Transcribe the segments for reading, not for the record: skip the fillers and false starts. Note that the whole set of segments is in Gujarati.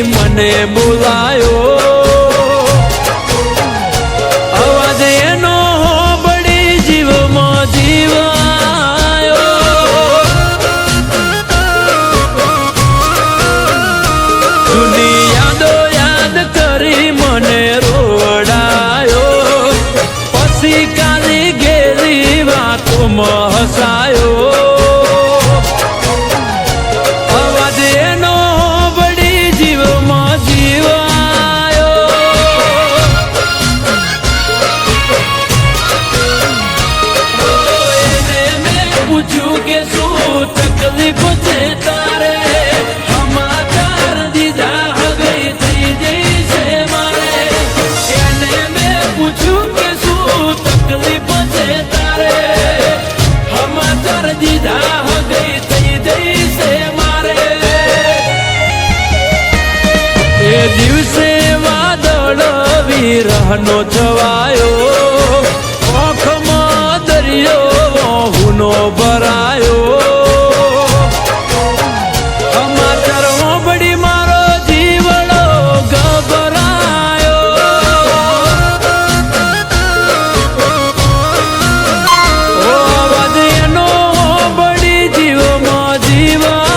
મને બોલાયો અવાજ એનો હોબળી જીવમાં જીવાયો જૂની યાદો યાદ કરી મને રોડાયો પછી કાલી ગેલી વાતોમાં હસાયો દિવસે વાદળ વિરહનો છવાયો આંખમાં દરિયો હુનો ભરાયો સમાચાર હોબળી મારો જીવડો ગભરાયો અવાજ એનો હોબળી જીવમાં જીવાયો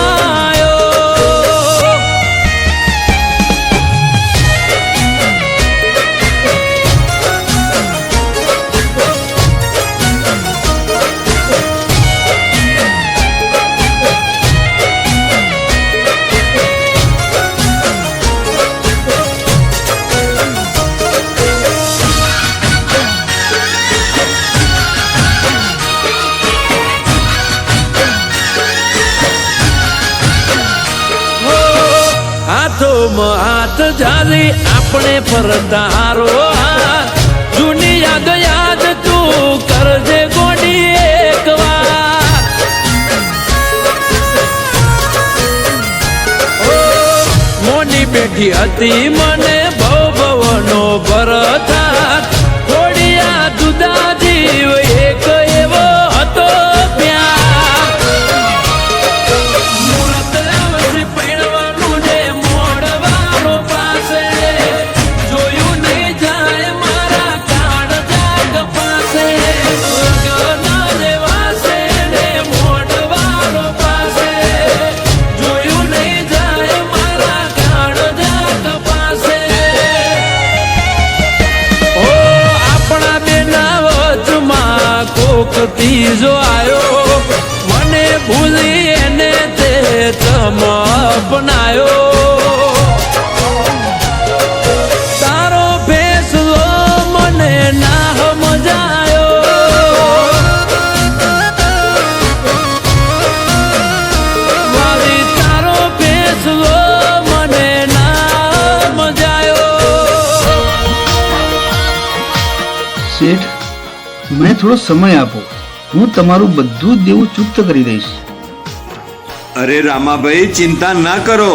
હાથ જાલી આપણે ફરતારો હાથ જૂની યાદ યાદ તું કરજે ગોડી એક વાર મોની બેઠી હતી મને ભવ ભવનો ભરતા થોડિયા જુદા જીવ એક એવો હતો ત્રીજો આયો મને ભૂલી એને તે તમ અપનાયો તારો ફેસલો મને ના સમજાયો મારી તારો ફેસલો મને ના સમજાયો શેઠ મને થોડો સમય આપો હું તમારું બધું જ દેવું ચૂકત કરી દઈશ અરે રામાભાઈ ચિંતા ના કરો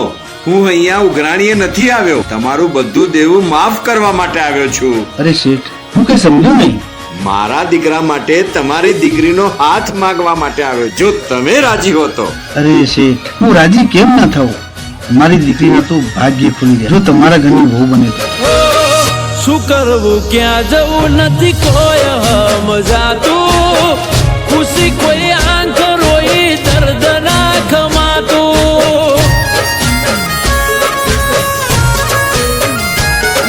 હું અહીંયા ઉઘરાણીએ નથી આવ્યો તમારું બધું દેવું માફ કરવા માટે આવ્યો છું અરે શેઠ હું કઈ સમજો નહીં મારા દીકરા માટે તમારી દીકરીનો હાથ માંગવા માટે આવ્યો જો તમે રાજી હો તો અરે શેઠ હું રાજી કેમ ના થાઉં મારી દીકરીના તો ભાગ્ય ખુલી જાય જો તમારા ઘરની વહુ બને તો શું કરવું ક્યાં જવું નથી કોઈ સમજાતું ખુશી કોઈ આંખ રોઈ દર્દ ના ખમાતું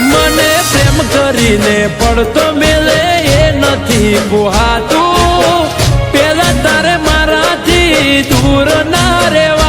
મને પ્રેમ કરીને પડતો મેલે એ નથી પોહાતું પેલા તારે મારાથી દૂર ના રહેવાતું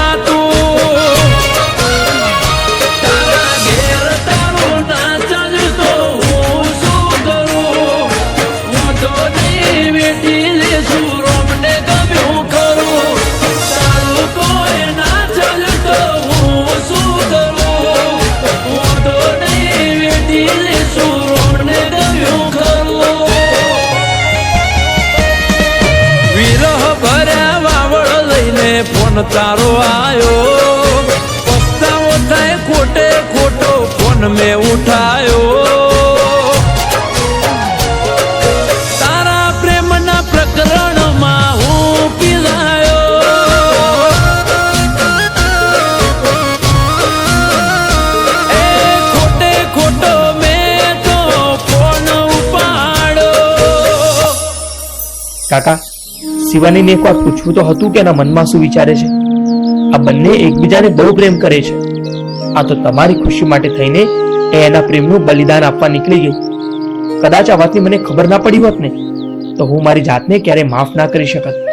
તારો આયો પસ્તાવો થાય ખોટે ખોટો ફોન મેં ઉઠાયો તારા પ્રેમના પ્રકરણમાં હું પીલાયો કાકા, શિવાનીને એક વાર પૂછવું તો હતું કે એના મનમાં શું વિચારે છે. આ બંને એકબીજાને બહુ પ્રેમ કરે છે. આ તો તમારી ખુશી માટે થઈને એ એના પ્રેમનું બલિદાન આપવા નીકળી ગઈ. કદાચ આ વાતની મને ખબર ના પડી હોત ને તો હું મારી જાતને ક્યારે માફ ના કરી શકત.